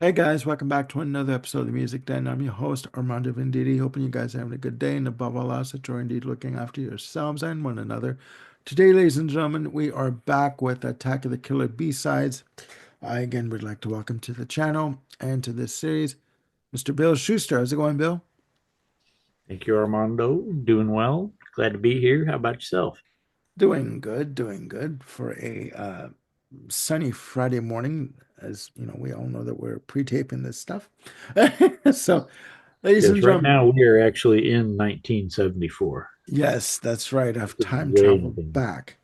Hey guys, welcome back to another episode of the Music Den. I'm your host, Armando Venditti. Hoping you guys are having a good day and above all else that you're indeed looking after yourselves and one another. Today, ladies and gentlemen, we are back with Attack of the Killer B-Sides. I again would like to welcome to the channel and to this series, Mr. Bill Schuster. How's it going, Bill? Thank you, Armando. Doing well. Glad to be here. How about yourself? Doing good for a sunny Friday morning. As you know, we all know that we're pre-taping this stuff. So, ladies and Yes, right gentlemen, now we are actually in 1974. yes, that's right. I've This is time way in traveled advance. back.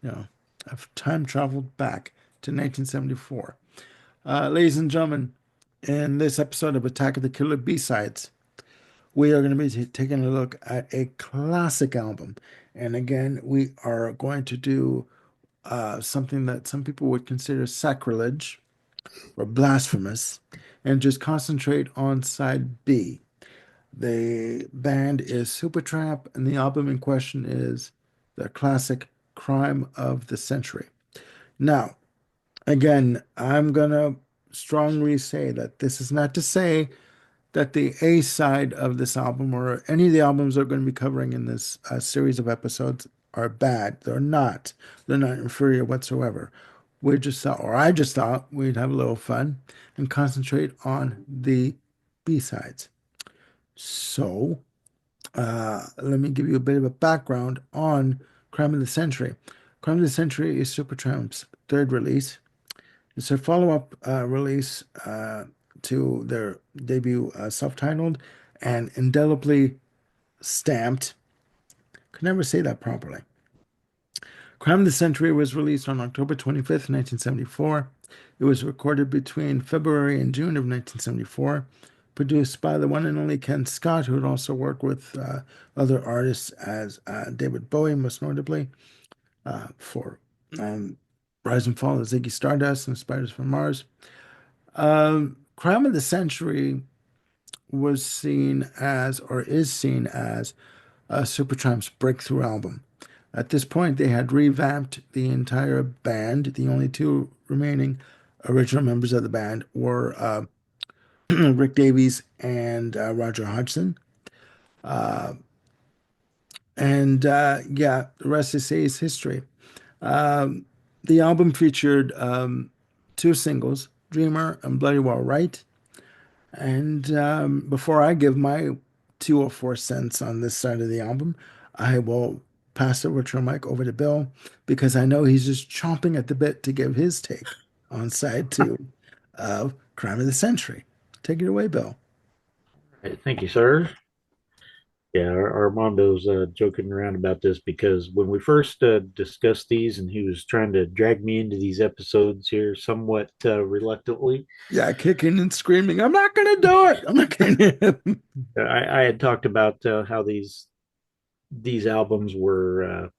You know, I've time traveled back to 1974. Ladies and gentlemen, in this episode of Attack of the Killer B-Sides, we are going to be taking a look at a classic album. And again, we are going to do something that some people would consider sacrilege or blasphemous and just concentrate on side B. The band is Supertramp, and the album in question is the classic Crime of the Century. Now, again, I'm gonna strongly say that this is not to say that the A side of this album or any of the albums we're going to be covering in this series of episodes are bad. They're not. They're not inferior whatsoever. We just thought, or I just thought, we'd have a little fun and concentrate on the B sides. So, let me give you a bit of a background on Crime of the Century. Crime of the Century is Supertramp's third release. It's a follow-up release to their debut self-titled and indelibly stamped. Could never say that properly. Crime of the Century was released on October 25th, 1974. It was recorded between February and June of 1974, produced by the one and only Ken Scott, who had also worked with other artists as David Bowie, most notably, for um, Rise and Fall of Ziggy Stardust and Spiders from Mars. Crime of the Century was seen as, or is seen as, Supertramp's breakthrough album. At this point, they had revamped the entire band. The only two remaining original members of the band were Rick Davies and Roger Hodgson. And yeah, the rest they say is history. Um, the album featured two singles, Dreamer and Bloody Well Right. And before I give my 2 or 4 cents on this side of the album, I will pass the virtual mic over to Bill because I know he's just chomping at the bit to give his take on side two of Crime of the Century. Take it away, Bill. Hey, thank you, sir. Yeah, Armando's joking around about this because when we first discussed these and he was trying to drag me into these episodes here somewhat reluctantly, Yeah, kicking and screaming. I'm not gonna do it. I'm not gonna. I had talked about how these albums were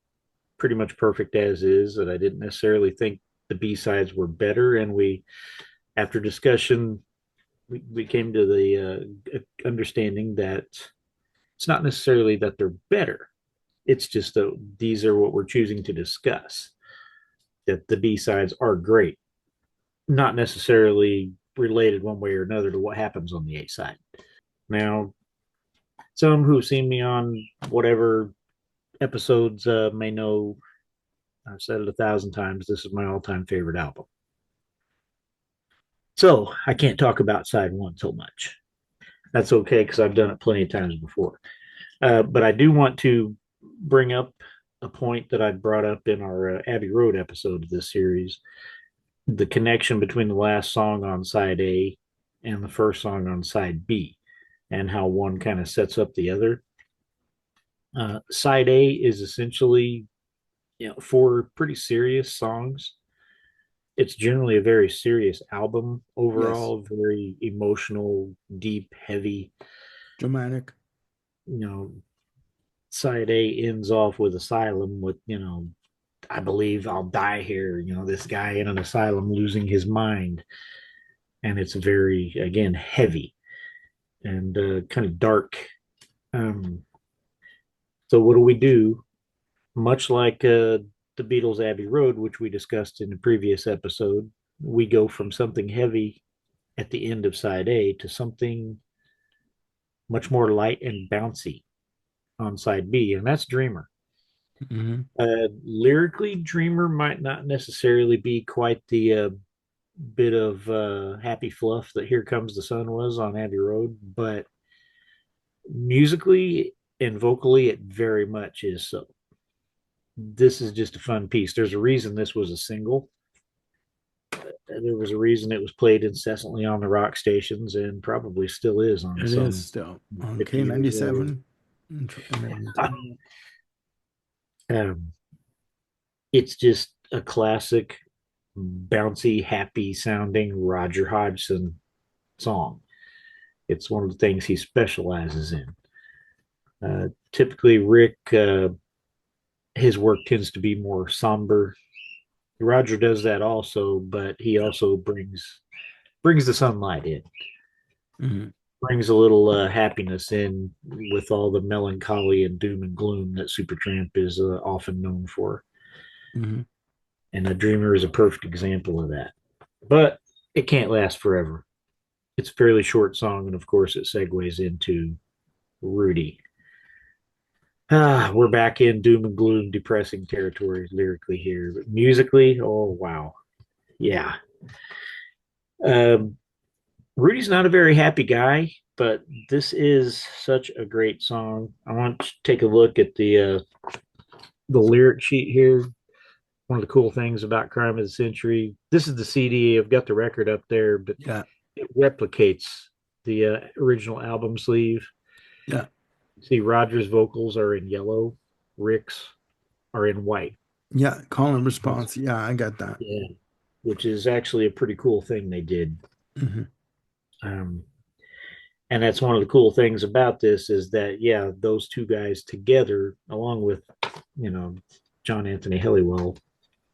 pretty much perfect as is, that I didn't necessarily think the B-sides were better. And after discussion, we came to the understanding that it's not necessarily that they're better. It's just that these are what we're choosing to discuss. That the B sides are great, not necessarily related one way or another to what happens on the A side. Now, some who've seen me on whatever episodes may know I've said it 1,000 times. This is my all-time favorite album. So I can't talk about side one so much. That's okay because I've done it plenty of times before. But I do want to bring up a point that I brought up in our Abbey Road episode of this series, the connection between the last song on side A and the first song on side B, and how one kind of sets up the other. Side A is essentially, four pretty serious songs. It's generally a very serious album Yes, overall, very emotional, deep, heavy. dramatic. You know, side A ends off with Asylum with, I believe I'll die here. This guy in an asylum losing his mind. And it's very, again, heavy and kind of dark. Um, so, what do? Much like the Beatles' Abbey Road, which we discussed in a previous episode, we go from something heavy at the end of side A to something much more light and bouncy on side B, and that's Dreamer. Hmm. Lyrically, Dreamer might not necessarily be quite the bit of happy fluff that Here Comes the Sun was on Abbey Road, but musically and vocally, it very much is so. This is just a fun piece. There's a reason this was a single. There was a reason it was played incessantly on the rock stations and probably still is on It is some still on 50 years later. K97 in Edmonton. Um, it's just a classic, bouncy, happy sounding Roger Hodgson song. It's one of the things he specializes in. Typically, Rick, his work tends to be more somber. Roger does that also, but he also brings the sunlight in, Hmm. brings a little happiness in with all the melancholy and doom and gloom that Supertramp is often known for. Hmm. And A Dreamer is a perfect example of that. But it can't last forever. It's a fairly short song, and of course, it segues into Rudy. We're back in doom and gloom, depressing territory lyrically here. But musically, oh, wow. Yeah. Um, Rudy's not a very happy guy, but this is such a great song. I want to take a look at the lyric sheet here. One of the cool things about Crime of the Century. This is the CD. I've got the record up there, but Yeah, it replicates the original album sleeve. yeah, See, Roger's vocals are in yellow, Rick's are in white. yeah. Call and response. Yeah, I got that. Yeah, which is actually a pretty cool thing they did. Hmm. Um, and that's one of the cool things about this is that yeah, those two guys together, along with you know John Anthony Helliwell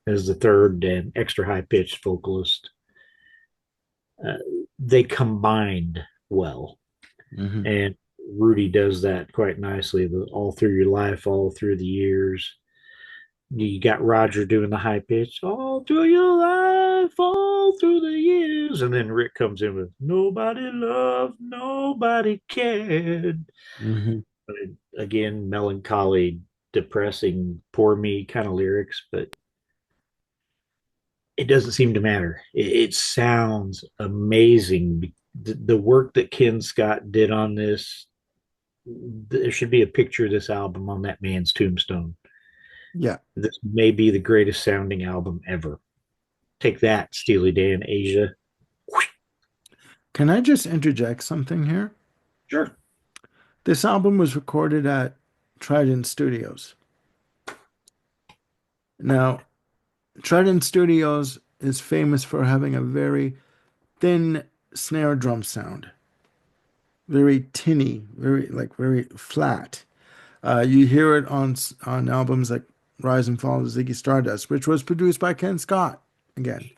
as the third and extra high pitched vocalist, uh, they combined well, Hmm. and Rudy does that quite nicely. All through your life, all through the years. You got Roger doing the high pitch all through your life, all through the years, and then Rick comes in with nobody loved, nobody cared. Hmm. Again, melancholy, depressing, poor me kind of lyrics, but it doesn't seem to matter. It sounds amazing. The work that Ken Scott did on this, there should be a picture of this album on that man's tombstone. Yeah. This may be the greatest sounding album ever. Take that, Steely Dan Asia. Can I just interject something here? Sure. This album was recorded at Trident Studios. Now, Trident Studios is famous for having a very thin snare drum sound, very tinny, very flat. You hear it on albums like Rise and Fall of Ziggy Stardust, which was produced by Ken Scott again.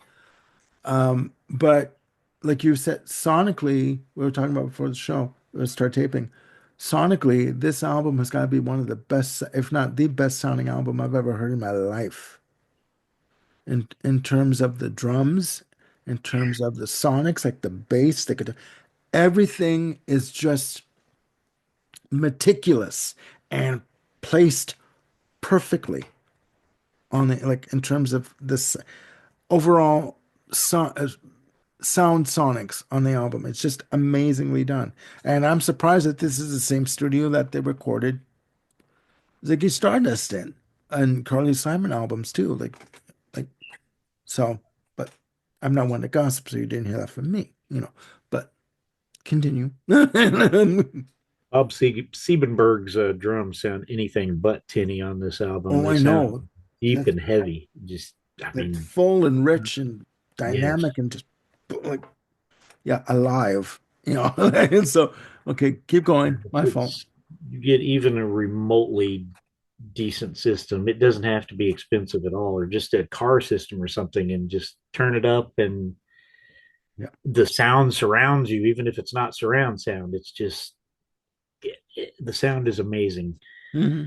But like you said, sonically, we were talking about before the show, let's start taping. Sonically, this album has got to be one of the best, if not the best sounding album I've ever heard in my life. In terms of the drums, in terms of the sonics, like the bass, the guitar, everything is just meticulous and placed perfectly on the like in terms of this overall sound sonics on the album. It's just amazingly done. And I'm surprised that this is the same studio that they recorded Ziggy Stardust in and Carly Simon albums too. Like so, but I'm not one to gossip, so you didn't hear that from me. But continue. Bob Siebenberg's drums sound anything but tinny on this album. Oh, They I sound know. deep That's and heavy. Just, I like mean, full and rich and yes. dynamic and just like yeah, alive. So okay, keep going. My fault. It's you get even a remotely decent system. It doesn't have to be expensive at all, or just a car system or something, and just turn it up, and Yeah. the sound surrounds you, even if it's not surround sound. It's just the sound is amazing. Hmm.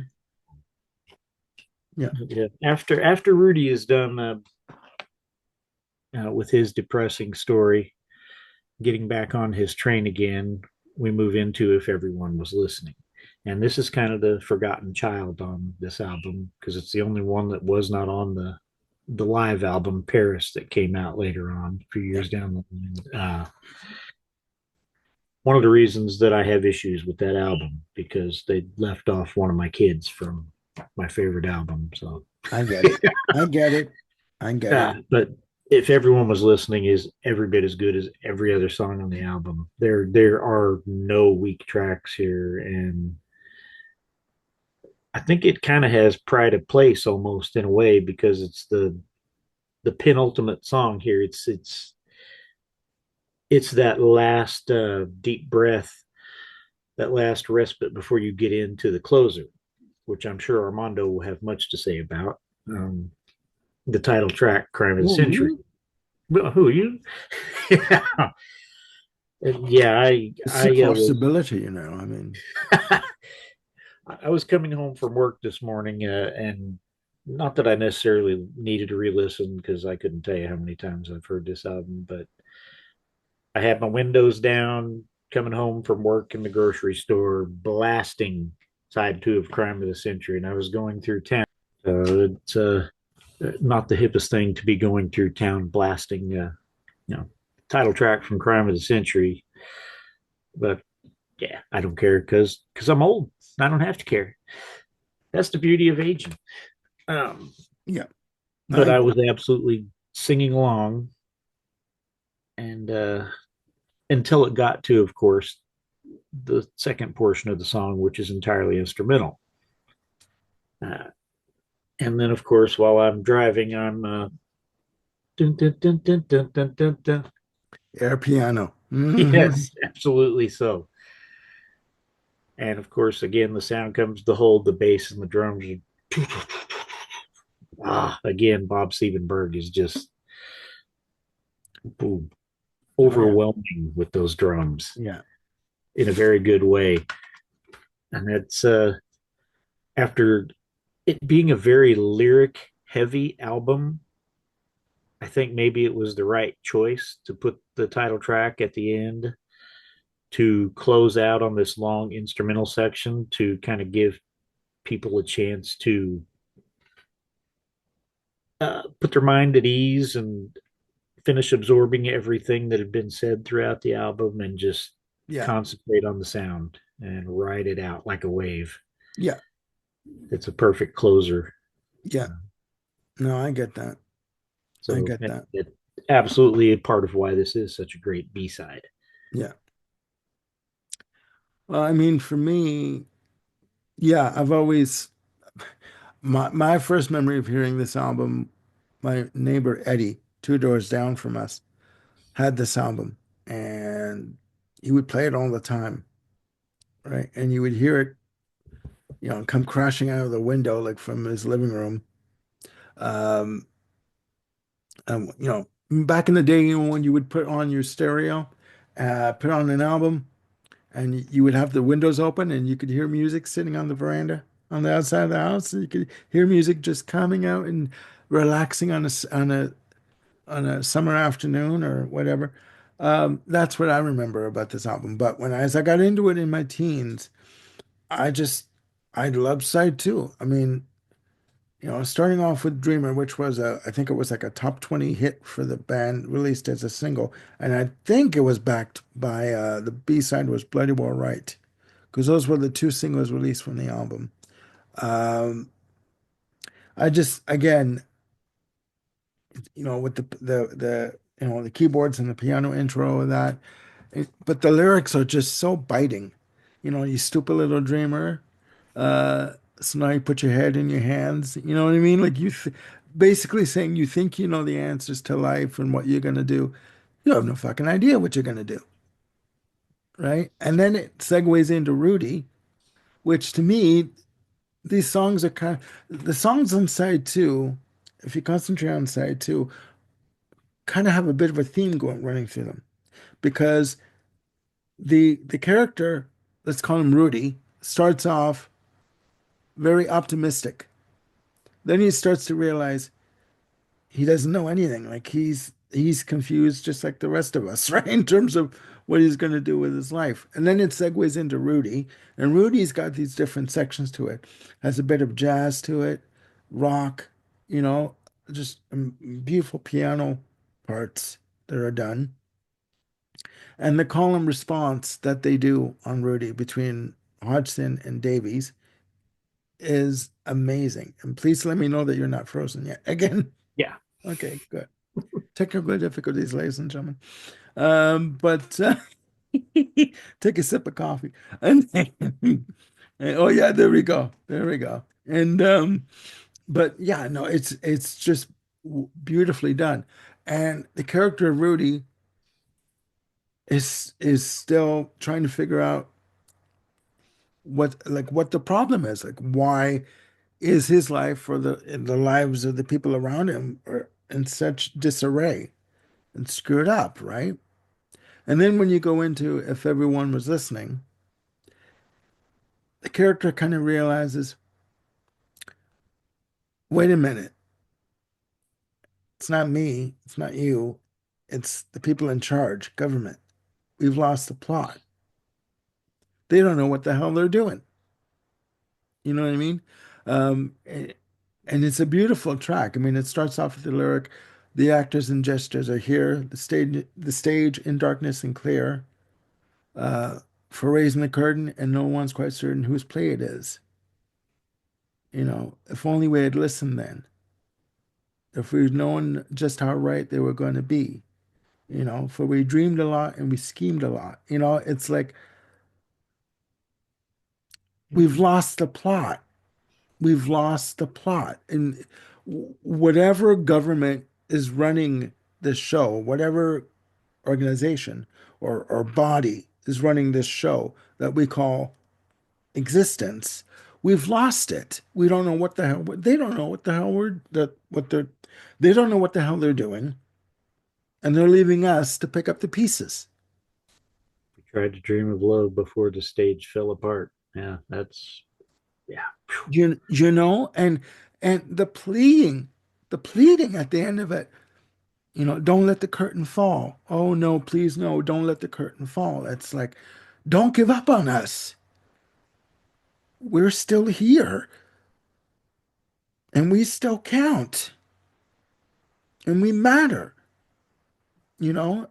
Yeah. Yeah. After Rudy is done with his depressing story, getting back on his train again, we move into If Everyone Was Listening. And this is kind of the forgotten child on this album because it's the only one that was not on the live album Paris that came out later on, a few Yeah. years down the line. One of the reasons that I have issues with that album because they left off one of my kids from my favorite album. So, I get it. I get it. I get it. but if everyone was listening, is every bit as good as every other song on the album. There are no weak tracks here, and I think it kind of has pride of place almost in a way because it's the penultimate song here. It's that last deep breath, that last respite before you get into the closer, which I'm sure Armando will have much to say about. Um, the title track, "Crime of the Oh, Century." me? Well, who you? Yeah, yeah. It's a possibility, you know. I mean, I was coming home from work this morning, and not that I necessarily needed to re-listen because I couldn't tell you how many times I've heard this album, but I had my windows down, coming home from work in the grocery store, blasting side two of Crime of the Century, and I was going through town. It's not the hippest thing to be going through town blasting, title track from Crime of the Century. But yeah, I don't care because I'm old. I don't have to care. That's the beauty of aging. Um, yeah, but I I get was absolutely singing along, and until it got to, of course, the second portion of the song, which is entirely instrumental. Uh, and then, of course, while I'm driving, I'm dun, dun, dun, dun, dun, dun, dun, dun. air piano. Hmm. Yes, absolutely so. And of course, again, the sound comes to hold the bass and the drums. Again, Bob Siebenberg is just boom, Oh yeah, overwhelming with those drums yeah, in a very good way. And it's after it being a very lyric heavy album, I think maybe it was the right choice to put the title track at the end to close out on this long instrumental section to kind of give people a chance to put their mind at ease and finish absorbing everything that had been said throughout the album and just yeah, concentrate on the sound and ride it out like a wave. yeah, It's a perfect closer. yeah. No, I get that. I So get that. it absolutely a part of why this is such a great B side. Yeah. Well, I mean, for me, yeah, I've always my first memory of hearing this album, my neighbor Eddie, two doors down from us, had this album, and he would play it all the time, right? And you would hear it, come crashing out of the window like from his living room. Um, back in the day, when you would put on your stereo, put on an album, and you would have the windows open, and you could hear music sitting on the veranda on the outside of the house. And you could hear music just coming out and relaxing on a summer afternoon or whatever. That's what I remember about this album. But as I got into it in my teens, I just I loved side two. I mean, starting off with Dreamer, which was I think it was like a top 20 hit for the band, released as a single, and I think it was backed by the B-side was Bloody Well Right, because those were the two singles released from the album. Um, I just again, with the keyboards and the piano intro of that. But the lyrics are just so biting. You stupid little dreamer. So now you put your head in your hands. You know what I mean? Like basically saying you think you know the answers to life and what you're gonna do. You have no fucking idea what you're gonna do, right? And then it segues into Rudy, which to me, these songs are the songs on side two. If you concentrate on side two, kind of have a bit of a theme going running through them because the character, let's call him Rudy, starts off very optimistic. Then he starts to realize he doesn't know anything. Like he's confused just like the rest of us, right? In terms of what he's going to do with his life. And then it segues into Rudy, and Rudy's got these different sections to it. Has a bit of jazz to it, rock, you know, just beautiful piano parts that are done. And the call and response that they do on Rudy between Hodgson and Davies is amazing. And please let me know that you're not frozen yet. Again. Yeah. Okay, good. Technical difficulties, ladies and gentlemen. But take a sip of coffee. And, oh yeah, there we go. There we go. And but yeah, no, it's just beautifully done. And the character of Rudy is still trying to figure out what the problem is. Like why is his life or the lives of the people around him are in such disarray and screwed up, right? And then when you go into if everyone was listening, the character kind of realizes, wait a minute, it's not me, it's not you, it's the people in charge, government. We've lost the plot. They don't know what the hell they're doing. You know what I mean? And it's a beautiful track. I mean, it starts off with the lyric, the actors and gestures are here, the stage in darkness and clear, uh, for raising the curtain, and no one's quite certain whose play it is. You know, if only we had listened then. If we'd known just how right they were going to be, you know, for we dreamed a lot and we schemed a lot. You know, it's like we've lost the plot. We've lost the plot. And whatever government is running this show, whatever organization or body is running this show that we call existence, we've lost it. We don't know what the hell, they don't know what the hell they don't know what the hell they're doing. And they're leaving us to pick up the pieces. We tried to dream of love before the stage fell apart. Yeah, that's yeah. You know, and the pleading at the end of it, you know, don't let the curtain fall. Oh no, please no, don't let the curtain fall. It's like, don't give up on us. We're still here and we still count and we matter, you know?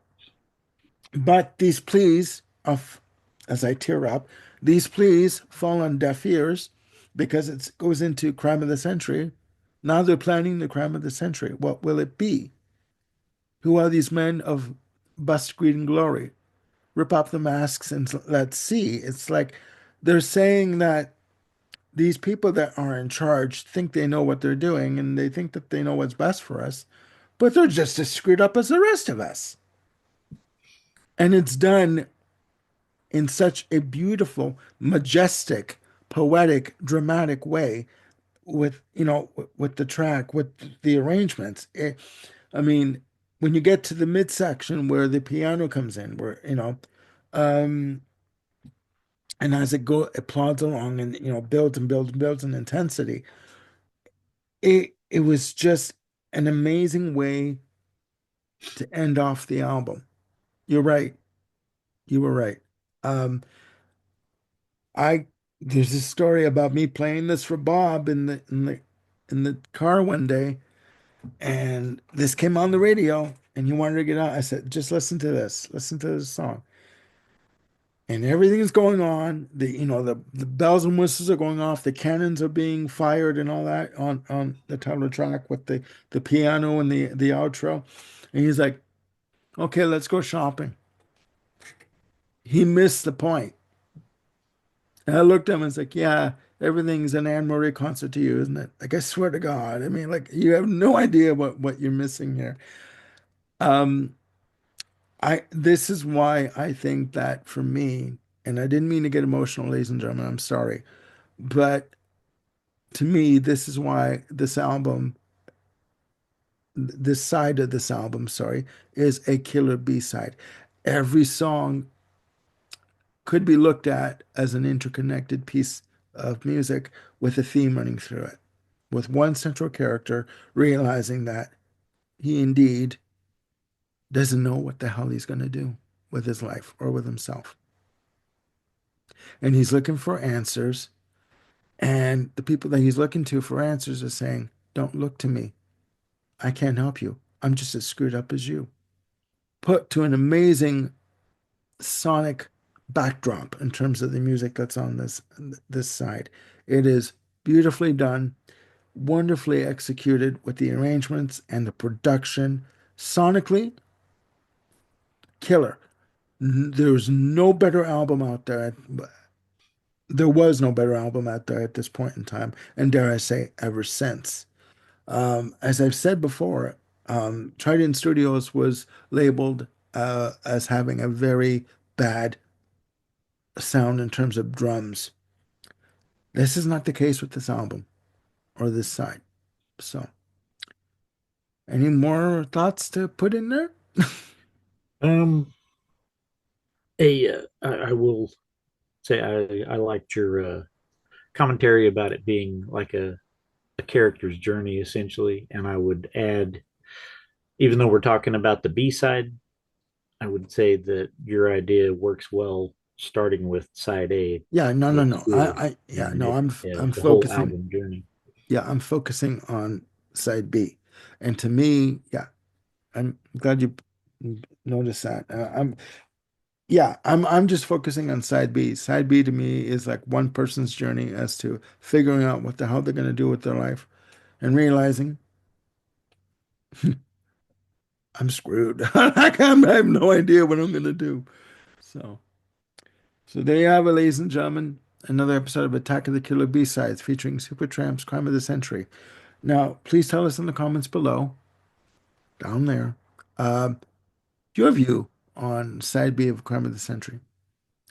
But these pleas of, as I tear up, these pleas fall on deaf ears because it goes into crime of the century. Now they're planning the crime of the century. What will it be? Who are these men of bust, greed, and glory? Rip off the masks and let's see. It's like they're saying that these people that are in charge think they know what they're doing and they think that they know what's best for us, but they're just as screwed up as the rest of us. And it's done in such a beautiful, majestic, poetic, dramatic way with, you know, with the track, with the arrangements. I mean, when you get to the midsection where the piano comes in, where, you know, um, and as it plods along and, you know, builds and builds and builds in intensity, it was just an amazing way to end off the album. You're right. You were right. Um, I there's a story about me playing this for Bob in the car one day, and this came on the radio, and he wanted to get out. I said, just listen to this song, and everything is going on. The bells and whistles are going off, the cannons are being fired, and all that on the title track with the piano and the outro, and he's like, okay, let's go shopping. He missed the point. And I looked at him and was like, yeah, everything's an Anne Marie concert to you, isn't it? Like, I swear to God. I mean, like, you have no idea what you're missing here. Um, this is why I think that for me, and I didn't mean to get emotional, ladies and gentlemen, I'm sorry. But to me, this is why this side of this album, sorry, is a killer B-side. Every song could be looked at as an interconnected piece of music with a theme running through it, with one central character realizing that he indeed doesn't know what the hell he's going to do with his life or with himself. And he's looking for answers. And the people that he's looking to for answers are saying, don't look to me. I can't help you. I'm just as screwed up as you. Put to an amazing sonic backdrop in terms of the music that's on this side. It is beautifully done, wonderfully executed with the arrangements and the production. Sonically, killer. There's no better album out there. There was no better album out there at this point in time, and dare I say, ever since. As I've said before, Trident Studios was labeled as having a very bad sound in terms of drums. This is not the case with this album or this side. So, any more thoughts to put in there? Um, I will say I liked your commentary about it being like a character's journey essentially, and I would add, even though we're talking about the B side, I would say that your idea works well starting with side A Yeah, no, no, with no. School Yeah, and no. it I'm as the whole focusing. album journey. Yeah, I'm focusing on side B, and to me, yeah, I'm glad you noticed that. I'm just focusing on side B. Side B to me is like one person's journey as to figuring out what the hell they're going to do with their life and realizing I'm screwed. I have no idea what I'm going to do. So, so there you have it, ladies and gentlemen. Another episode of Attack of the Killer B-Sides featuring Supertramp's Crime of the Century. Now, please tell us in the comments below, down there, um, your view on side B of Crime of the Century.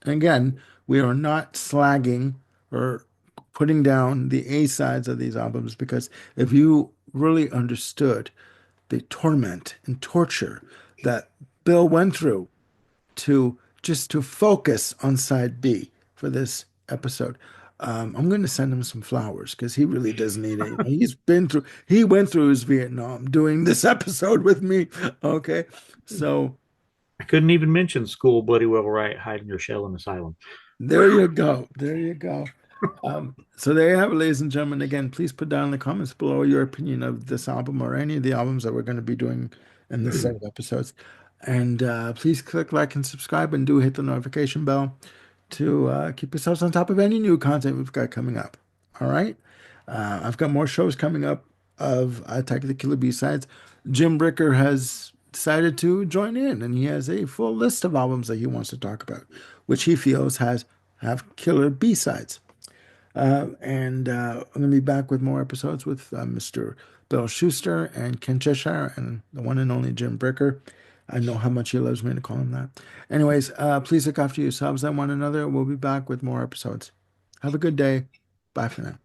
And again, we are not slagging or putting down the A sides of these albums because if you really understood the torment and torture that Bill went through to just to focus on side B for this episode, I'm going to send him some flowers because he really does need it. He went through his Vietnam doing this episode with me. Okay. So I couldn't even mention School Bloody Well Right, Hiding Your Shell in Asylum. there you go. There you go. So there you have it, ladies and gentlemen. Again, please put down in the comments below your opinion of this album or any of the albums that we're going to be doing in this set of episodes. And please click like and subscribe and do hit the notification bell to keep yourselves on top of any new content we've got coming up. All right. I've got more shows coming up of Attack of the Killer B-Sides. Jim Bricker has decided to join in, and he has a full list of albums that he wants to talk about, which he feels have killer B-sides. And I'm going to be back with more episodes with Mr. Bill Schuster and Ken Cheshire and the one and only Jim Bricker. I know how much he loves me to call him that. Anyways, please look after yourselves and one another. We'll be back with more episodes. Have a good day. Bye for now.